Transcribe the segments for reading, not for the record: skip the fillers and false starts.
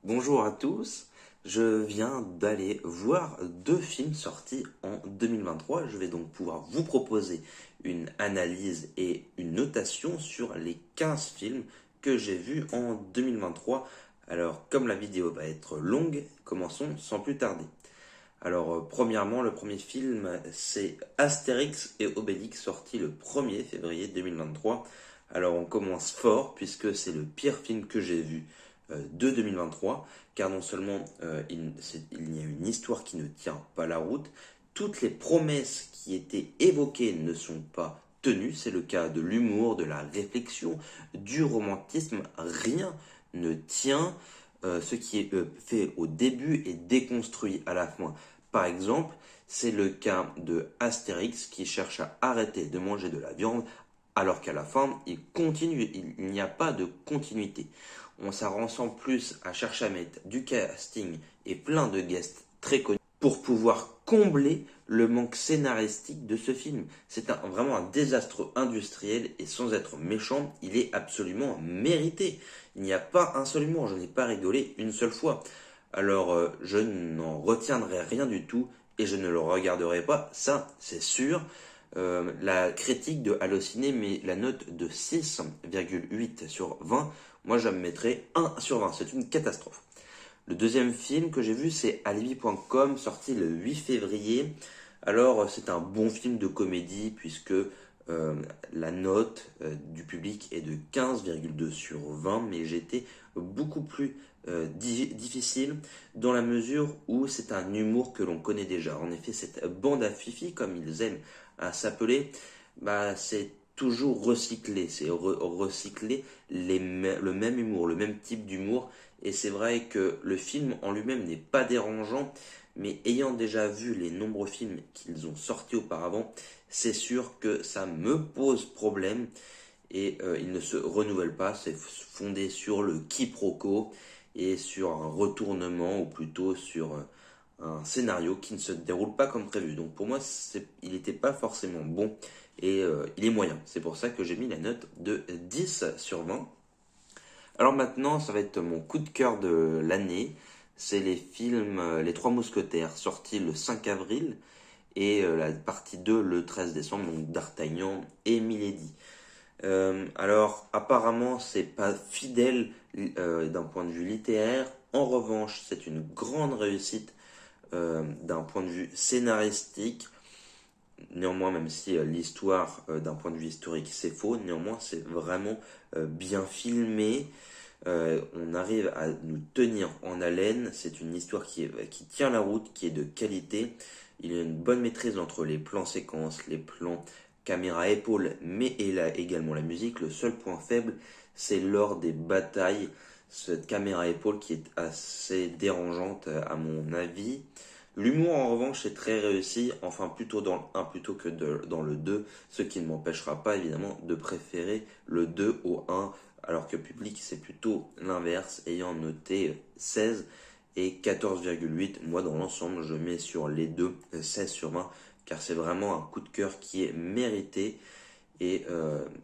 Bonjour à tous, je viens d'aller voir deux films sortis en 2023. Je vais donc pouvoir vous proposer une analyse et une notation sur les 15 films que j'ai vus en 2023. Alors, comme la vidéo va être longue, commençons sans plus tarder. Alors, premièrement, le premier film, c'est Astérix et Obélix, sorti le 1er février 2023. Alors, on commence fort, puisque c'est le pire film que j'ai vu de 2023, car non seulement il y a une histoire qui ne tient pas la route, toutes les promesses qui étaient évoquées ne sont pas tenues, c'est le cas de l'humour, de la réflexion, du romantisme, rien ne tient. Ce qui est fait au début est déconstruit à la fin. Par exemple, c'est le cas de Astérix qui cherche à arrêter de manger de la viande alors qu'à la fin, il continue, il n'y a pas de continuité. On s'en ressemble plus à chercher à mettre du casting et plein de guests très connus pour pouvoir combler le manque scénaristique de ce film. C'est vraiment un désastre industriel et sans être méchant, il est absolument mérité. Il n'y a pas un seul humour, je n'ai pas rigolé une seule fois. Alors je n'en retiendrai rien du tout et je ne le regarderai pas, ça c'est sûr. La critique de Allociné met la note de 6,8 sur 20. Moi je me mettrais 1 sur 20, c'est une catastrophe. Le deuxième film que j'ai vu, c'est Alibi.com, sorti le 8 février. Alors, c'est un bon film de comédie, puisque la note du public est de 15,2 sur 20, mais j'étais beaucoup plus difficile dans la mesure où c'est un humour que l'on connaît déjà. En effet, cette bande à Fifi, comme ils aiment à s'appeler, c'est toujours recyclé. C'est recycler le même humour, le même type d'humour. Et c'est vrai que le film en lui-même n'est pas dérangeant, mais ayant déjà vu les nombreux films qu'ils ont sortis auparavant, c'est sûr que ça me pose problème et il ne se renouvelle pas. C'est fondé sur le quiproquo et sur un retournement, ou plutôt sur un scénario qui ne se déroule pas comme prévu. Donc pour moi, il n'était pas forcément bon et il est moyen. C'est pour ça que j'ai mis la note de 10 sur 20. Alors maintenant, ça va être mon coup de cœur de l'année. C'est les films Les Trois Mousquetaires, sortis le 5 avril, et la partie 2 le 13 décembre, donc D'Artagnan et Milady. Alors, apparemment, c'est pas fidèle d'un point de vue littéraire. En revanche, c'est une grande réussite d'un point de vue scénaristique. Néanmoins, même si l'histoire, d'un point de vue historique, c'est faux, néanmoins, c'est vraiment bien filmé. On arrive à nous tenir en haleine. C'est une histoire qui tient la route, qui est de qualité. Il y a une bonne maîtrise entre les plans séquences, les plans caméra épaule, mais également la musique. Le seul point faible, c'est lors des batailles, cette caméra épaule qui est assez dérangeante à mon avis. L'humour en revanche est très réussi, enfin plutôt dans le 1 plutôt que dans le 2, ce qui ne m'empêchera pas évidemment de préférer le 2 au 1, alors que public c'est plutôt l'inverse, ayant noté 16 et 14,8. Moi dans l'ensemble je mets sur les deux 16 sur 20, car c'est vraiment un coup de cœur qui est mérité et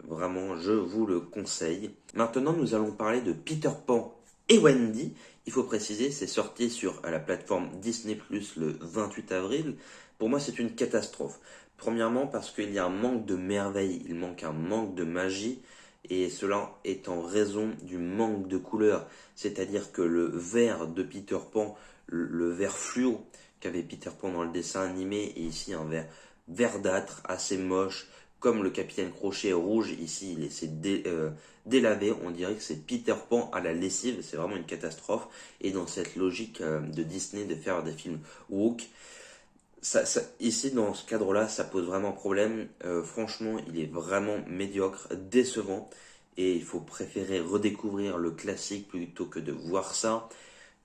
vraiment je vous le conseille. Maintenant nous allons parler de Peter Pan et Wendy. Il faut préciser, c'est sorti sur la plateforme Disney Plus le 28 avril. Pour moi, c'est une catastrophe. Premièrement, parce qu'il y a un manque de merveille, il manque un manque de magie, et cela est en raison du manque de couleurs. C'est-à-dire que le vert de Peter Pan, le vert fluo qu'avait Peter Pan dans le dessin animé, et ici un vert verdâtre, assez moche, comme le Capitaine Crochet rouge, ici il est délavé, on dirait que c'est Peter Pan à la lessive, c'est vraiment une catastrophe. Et dans cette logique de Disney de faire des films woke, ici dans ce cadre-là, ça pose vraiment problème. Franchement, il est vraiment médiocre, décevant, et il faut préférer redécouvrir le classique plutôt que de voir ça,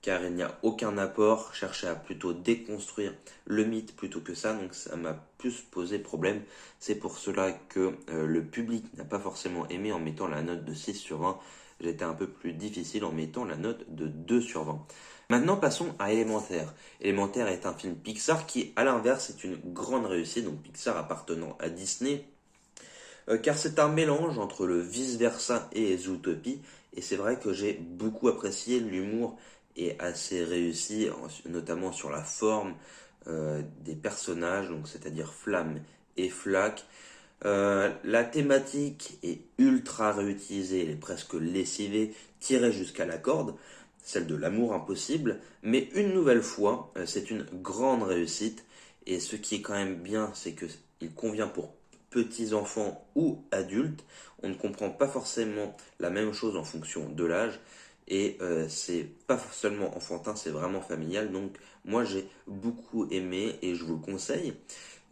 car il n'y a aucun apport, chercher à plutôt déconstruire le mythe plutôt que ça, donc ça m'a plus posé problème. C'est pour cela que le public n'a pas forcément aimé en mettant la note de 6 sur 20. J'étais un peu plus difficile en mettant la note de 2 sur 20. Maintenant passons à Élémentaire. Élémentaire est un film Pixar qui, à l'inverse, est une grande réussite, donc Pixar appartenant à Disney, car c'est un mélange entre le vice-versa et Zootopie, et c'est vrai que j'ai beaucoup apprécié l'humour est assez réussi, notamment sur la forme des personnages, donc c'est-à-dire Flamme et Flaque. La thématique est ultra réutilisée, elle est presque lessivée, tirée jusqu'à la corde, celle de l'amour impossible, mais une nouvelle fois, c'est une grande réussite, et ce qui est quand même bien, c'est que il convient pour petits enfants ou adultes, on ne comprend pas forcément la même chose en fonction de l'âge, et c'est pas seulement enfantin, c'est vraiment familial, donc moi j'ai beaucoup aimé et je vous le conseille.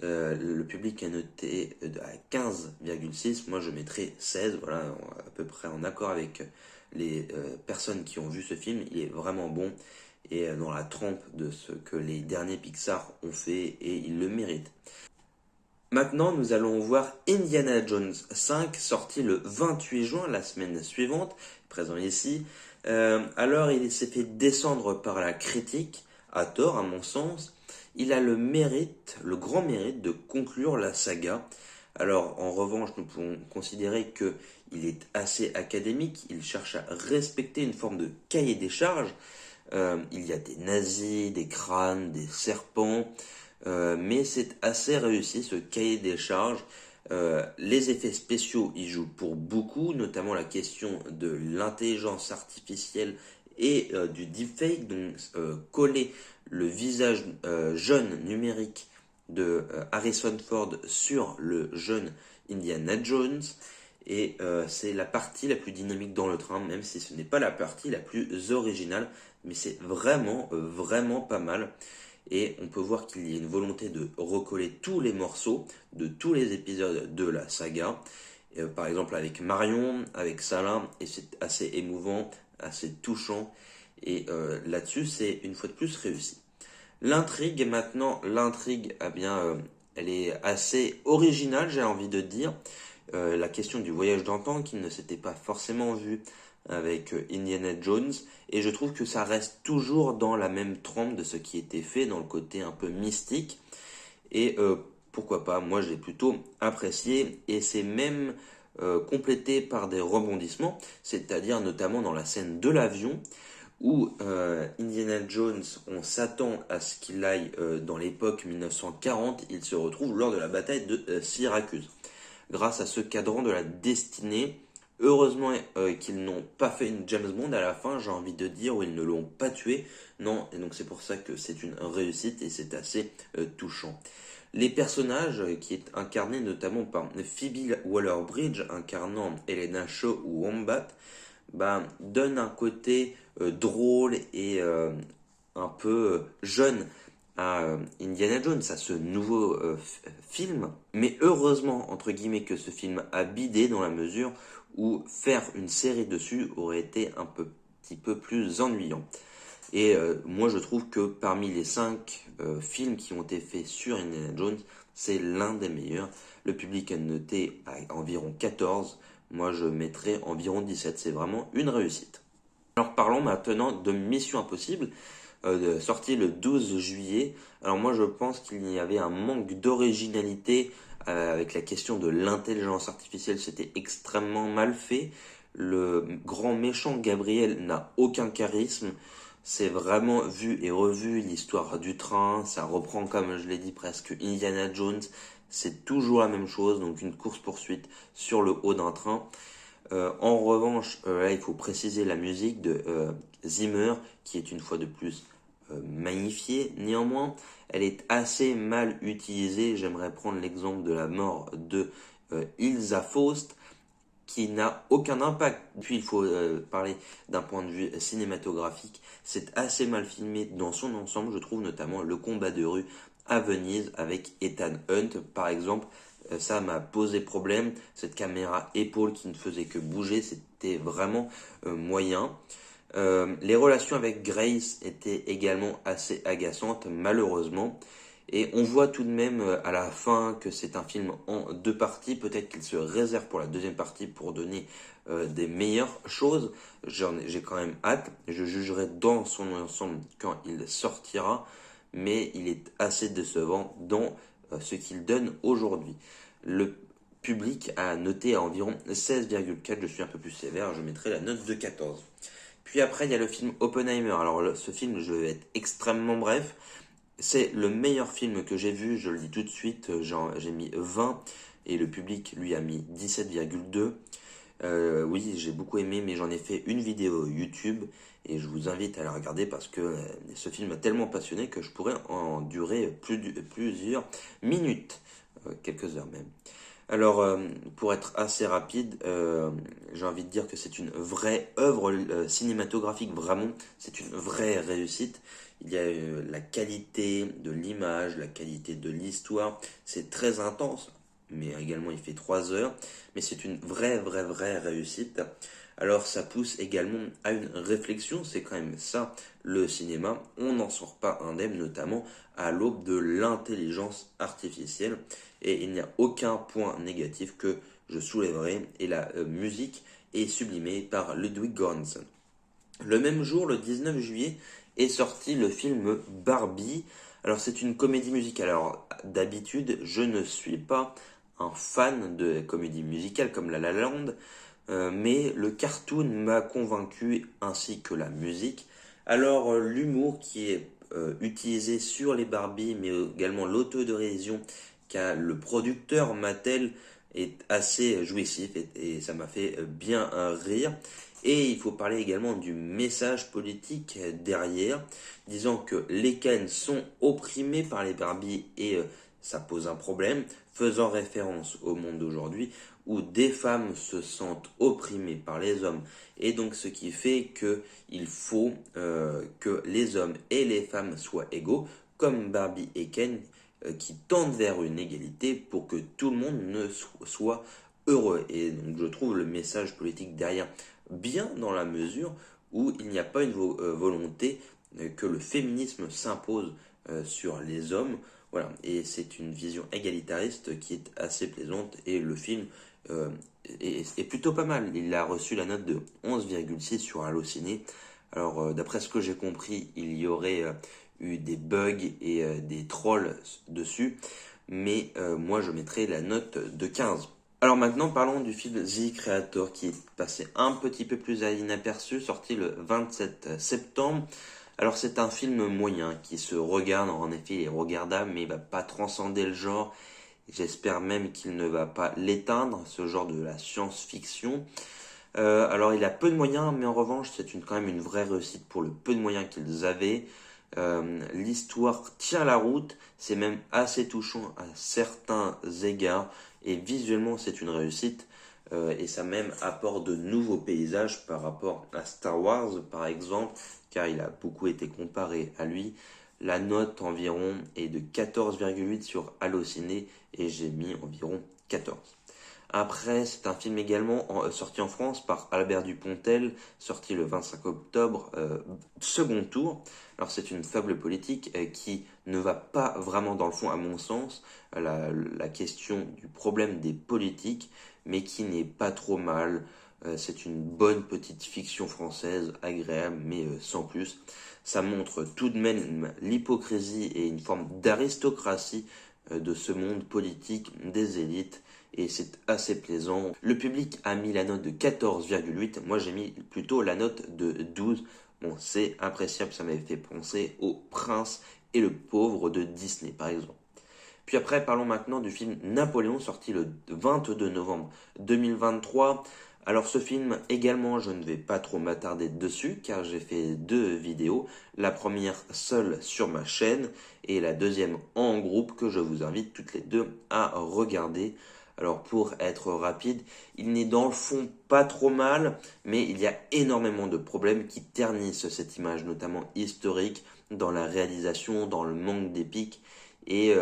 Le public a noté à 15,6, moi je mettrais 16, voilà, à peu près en accord avec les personnes qui ont vu ce film. Il est vraiment bon et dans la trempe de ce que les derniers Pixar ont fait et il le mérite. Maintenant, nous allons voir Indiana Jones 5, sorti le 28 juin, la semaine suivante, présent ici. Alors, il s'est fait descendre par la critique, à tort à mon sens. Il a le mérite, le grand mérite de conclure la saga. Alors, en revanche, nous pouvons considérer que il est assez académique. Il cherche à respecter une forme de cahier des charges. Il y a des nazis, des crânes, des serpents. Mais c'est assez réussi ce cahier des charges. Les effets spéciaux y jouent pour beaucoup, notamment la question de l'intelligence artificielle et du deepfake, donc coller le visage jeune numérique de Harrison Ford sur le jeune Indiana Jones. Et c'est la partie la plus dynamique dans le train, même si ce n'est pas la partie la plus originale, mais c'est vraiment, vraiment pas mal. Et on peut voir qu'il y a une volonté de recoller tous les morceaux de tous les épisodes de la saga. Par exemple avec Marion, avec Salah, et c'est assez émouvant, assez touchant. Et là-dessus, c'est une fois de plus réussi. L'intrigue, maintenant, l'intrigue, eh bien, elle est assez originale, j'ai envie de dire. La question du voyage dans le temps qui ne s'était pas forcément vu avec Indiana Jones, et je trouve que ça reste toujours dans la même trempe de ce qui était fait, dans le côté un peu mystique, et pourquoi pas, moi j'ai plutôt apprécié, et c'est même complété par des rebondissements, c'est-à-dire notamment dans la scène de l'avion, où Indiana Jones, on s'attend à ce qu'il aille dans l'époque 1940, il se retrouve lors de la bataille de Syracuse. Grâce à ce cadran de la destinée, heureusement qu'ils n'ont pas fait une James Bond à la fin, j'ai envie de dire, où ils ne l'ont pas tué. Non, et donc c'est pour ça que c'est une réussite et c'est assez touchant. Les personnages qui est incarné notamment par Phoebe Waller-Bridge incarnant Helena Shaw ou Wombat, donnent un côté drôle et un peu jeune à Indiana Jones, à ce nouveau film. Mais heureusement, entre guillemets, que ce film a bidé dans la mesure où faire une série dessus aurait été un petit peu plus ennuyant. Et moi, je trouve que parmi les 5 films qui ont été faits sur Indiana Jones, c'est l'un des meilleurs. Le public a noté à environ 14. Moi, je mettrais environ 17. C'est vraiment une réussite. Alors, parlons maintenant de Mission Impossible, sorti le 12 juillet. Alors, moi, je pense qu'il y avait un manque d'originalité avec la question de l'intelligence artificielle. C'était extrêmement mal fait. Le grand méchant Gabriel n'a aucun charisme. C'est vraiment vu et revu l'histoire du train. Ça reprend, comme je l'ai dit, presque Indiana Jones. C'est toujours la même chose, donc une course-poursuite sur le haut d'un train. En revanche, là, il faut préciser la musique de Zimmer, qui est une fois de plus magnifiée. Néanmoins, elle est assez mal utilisée. J'aimerais prendre l'exemple de la mort de Ilsa Faust, qui n'a aucun impact. Puis il faut parler d'un point de vue cinématographique. C'est assez mal filmé dans son ensemble, je trouve, notamment le combat de rue à Venise avec Ethan Hunt, par exemple. Ça m'a posé problème. Cette caméra épaule qui ne faisait que bouger, c'était vraiment moyen. Les relations avec Grace étaient également assez agaçantes, malheureusement. Et on voit tout de même à la fin que c'est un film en 2 parties. Peut-être qu'il se réserve pour la deuxième partie pour donner des meilleures choses. J'ai quand même hâte. Je jugerai dans son ensemble quand il sortira. Mais il est assez décevant dans ce qu'il donne aujourd'hui. Le public a noté à environ 16,4. Je suis un peu plus sévère. Je mettrai la note de 14. Puis après, il y a le film Oppenheimer. Alors ce film, je vais être extrêmement bref. C'est le meilleur film que j'ai vu, je le dis tout de suite, j'ai mis 20 et le public lui a mis 17,2. Oui, j'ai beaucoup aimé, mais j'en ai fait une vidéo YouTube et je vous invite à la regarder parce que ce film m'a tellement passionné que je pourrais en durer plusieurs minutes, quelques heures même. Alors, pour être assez rapide, j'ai envie de dire que c'est une vraie œuvre cinématographique, vraiment, c'est une vraie réussite. Il y a la qualité de l'image, la qualité de l'histoire, c'est très intense, mais également il fait 3 heures, mais c'est une vraie réussite. Alors ça pousse également à une réflexion, c'est quand même ça le cinéma, on n'en sort pas indemne, notamment à l'aube de l'intelligence artificielle, et il n'y a aucun point négatif que je soulèverai, et la musique est sublimée par Ludwig Göransson. Le même jour, le 19 juillet, est sorti le film Barbie. Alors c'est une comédie musicale. Alors d'habitude, je ne suis pas un fan de comédie musicale comme La La Land, mais le cartoon m'a convaincu ainsi que la musique. Alors l'humour qui est utilisé sur les Barbie, mais également l'autodérision qu'a le producteur Mattel est assez jouissif et ça m'a fait bien rire. Et il faut parler également du message politique derrière, disant que les Ken sont opprimés par les Barbie et ça pose un problème, faisant référence au monde d'aujourd'hui où des femmes se sentent opprimées par les hommes. Et donc ce qui fait que il faut que les hommes et les femmes soient égaux, comme Barbie et Ken, qui tendent vers une égalité pour que tout le monde ne soit heureux. Et donc je trouve le message politique derrière bien dans la mesure où il n'y a pas une volonté que le féminisme s'impose sur les hommes. Voilà, et c'est une vision égalitariste qui est assez plaisante et le film euh, est plutôt pas mal. Il a reçu la note de 11,6 sur Allociné. Alors d'après ce que j'ai compris, il y aurait eu des bugs et des trolls dessus, mais moi je mettrais la note de 15. Alors maintenant parlons du film The Creator qui est passé un petit peu plus à l'inaperçu, sorti le 27 septembre. Alors c'est un film moyen qui se regarde, en effet il est regardable mais il va pas transcender le genre. J'espère même qu'il ne va pas l'éteindre, ce genre de la science-fiction. Alors il a peu de moyens mais en revanche c'est quand même une vraie réussite pour le peu de moyens qu'ils avaient. L'histoire tient la route, c'est même assez touchant à certains égards et visuellement c'est une réussite et ça même apporte de nouveaux paysages par rapport à Star Wars par exemple car il a beaucoup été comparé à lui. La note environ est de 14,8 sur Allociné et j'ai mis environ 14. Après, c'est un film également sorti en France par Albert Dupontel, sorti le 25 octobre, second tour. Alors c'est une fable politique qui ne va pas vraiment dans le fond à mon sens, la question du problème des politiques, mais qui n'est pas trop mal. C'est une bonne petite fiction française, agréable, mais sans plus. Ça montre tout de même l'hypocrisie et une forme d'aristocratie de ce monde politique des élites et c'est assez plaisant. Le public a mis la note de 14,8, moi j'ai mis plutôt la note de 12. Bon, c'est appréciable, ça m'avait fait penser au Prince et le Pauvre de Disney par exemple. Puis après, parlons maintenant du film Napoléon, sorti le 22 novembre 2023. Alors ce film également, je ne vais pas trop m'attarder dessus car j'ai fait 2 vidéos. La première seule sur ma chaîne et la deuxième en groupe que je vous invite toutes les deux à regarder. Alors pour être rapide, il n'est dans le fond pas trop mal, mais il y a énormément de problèmes qui ternissent cette image, notamment historique, dans la réalisation, dans le manque d'épique, et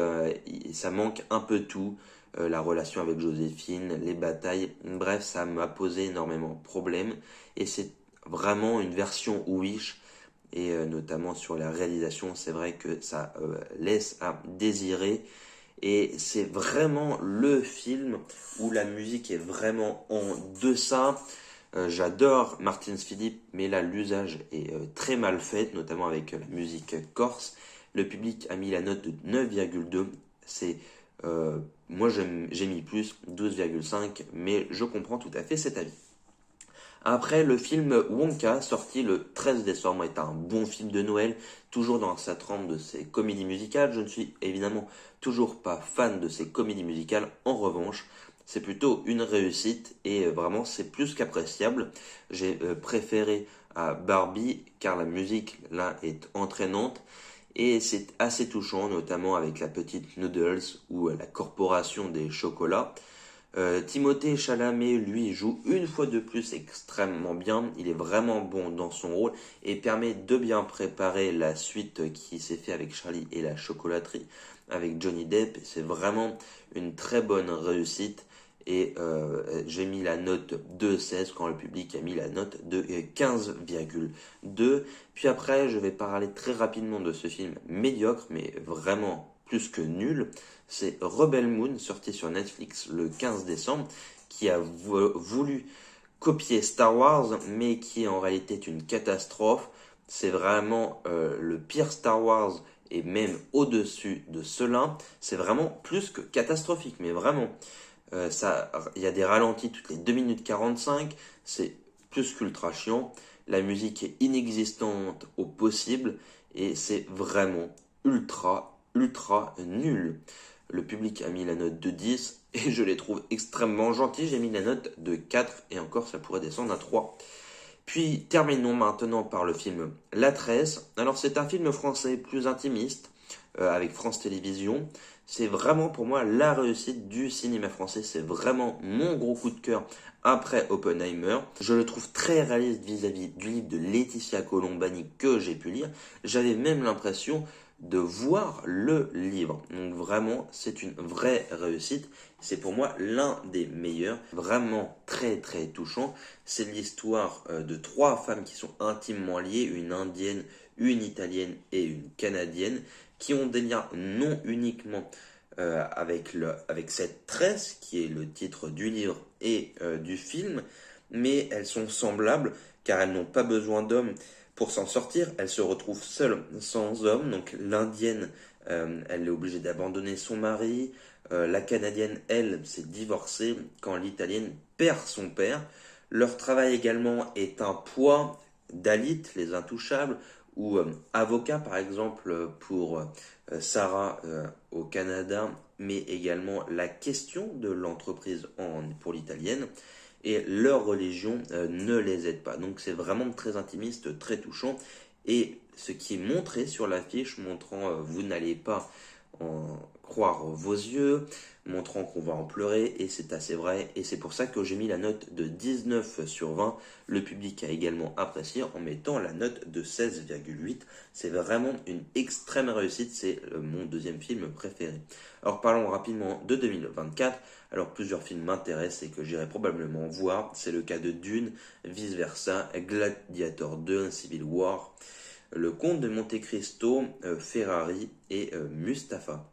ça manque un peu tout. La relation avec Joséphine, les batailles, bref, ça m'a posé énormément de problèmes, et c'est vraiment une version Wish, et notamment sur la réalisation, c'est vrai que ça laisse à désirer. Et c'est vraiment le film où la musique est vraiment en deçà. J'adore Martins Philippe, mais là l'usage est très mal fait, notamment avec la musique corse. Le public a mis la note de 9,2. C'est moi j'ai mis plus 12,5, mais je comprends tout à fait cet avis. Après, le film Wonka, sorti le 13 décembre, est un bon film de Noël, toujours dans sa trempe de ses comédies musicales. Je ne suis évidemment toujours pas fan de ces comédies musicales. En revanche, c'est plutôt une réussite et vraiment c'est plus qu'appréciable. J'ai préféré à Barbie car la musique là est entraînante et c'est assez touchant, notamment avec la petite Noodles ou la corporation des chocolats. Timothée Chalamet, lui, joue une fois de plus extrêmement bien. Il est vraiment bon dans son rôle et permet de bien préparer la suite qui s'est fait avec Charlie et la chocolaterie avec Johnny Depp. C'est vraiment une très bonne réussite. Et j'ai mis la note de 16 quand le public a mis la note de 15,2. Puis après, je vais parler très rapidement de ce film médiocre, mais vraiment plus que nul. C'est Rebel Moon, sorti sur Netflix le 15 décembre, qui a voulu copier Star Wars, mais qui en réalité est une catastrophe. C'est vraiment le pire Star Wars et même au-dessus de cela. C'est vraiment plus que catastrophique, mais vraiment. Il y a des ralentis toutes les 2 minutes 45, c'est plus qu'ultra chiant. La musique est inexistante au possible et c'est vraiment ultra nul. Le public a mis la note de 10 et je les trouve extrêmement gentils. J'ai mis la note de 4 et encore ça pourrait descendre à 3. Puis terminons maintenant par le film La Tresse. Alors c'est un film français plus intimiste avec France Télévisions. C'est vraiment pour moi la réussite du cinéma français. C'est vraiment mon gros coup de cœur après Oppenheimer. Je le trouve très réaliste vis-à-vis du livre de Laetitia Colombani que j'ai pu lire. J'avais même l'impression de voir le livre. Donc vraiment, c'est une vraie réussite. C'est pour moi l'un des meilleurs. Vraiment très touchant. C'est l'histoire de 3 femmes qui sont intimement liées. Une indienne, une italienne et une canadienne qui ont des liens non uniquement avec cette tresse qui est le titre du livre et du film, mais elles sont semblables car elles n'ont pas besoin d'hommes pour s'en sortir. Elles se retrouvent seules sans homme. Donc l'indienne, elle est obligée d'abandonner son mari. La canadienne, elle, s'est divorcée quand l'italienne perd son père. Leur travail également est un poids. Dalit, les intouchables, ou avocat par exemple pour Sarah au Canada, mais également la question de l'entreprise pour l'italienne. Et leur religion ne les aide pas. Donc c'est vraiment très intimiste, très touchant. Et ce qui est montré sur l'affiche, montrant vous n'allez pas en croire vos yeux, montrant qu'on va en pleurer, et c'est assez vrai, et c'est pour ça que j'ai mis la note de 19 sur 20. Le public a également apprécié en mettant la note de 16,8. C'est vraiment une extrême réussite, c'est mon deuxième film préféré. Alors parlons rapidement de 2024. Alors plusieurs films m'intéressent et que j'irai probablement voir. C'est le cas de Dune, Vice Versa, Gladiator 2, Civil War, Le Comte de Monte Cristo, Ferrari et Mustapha.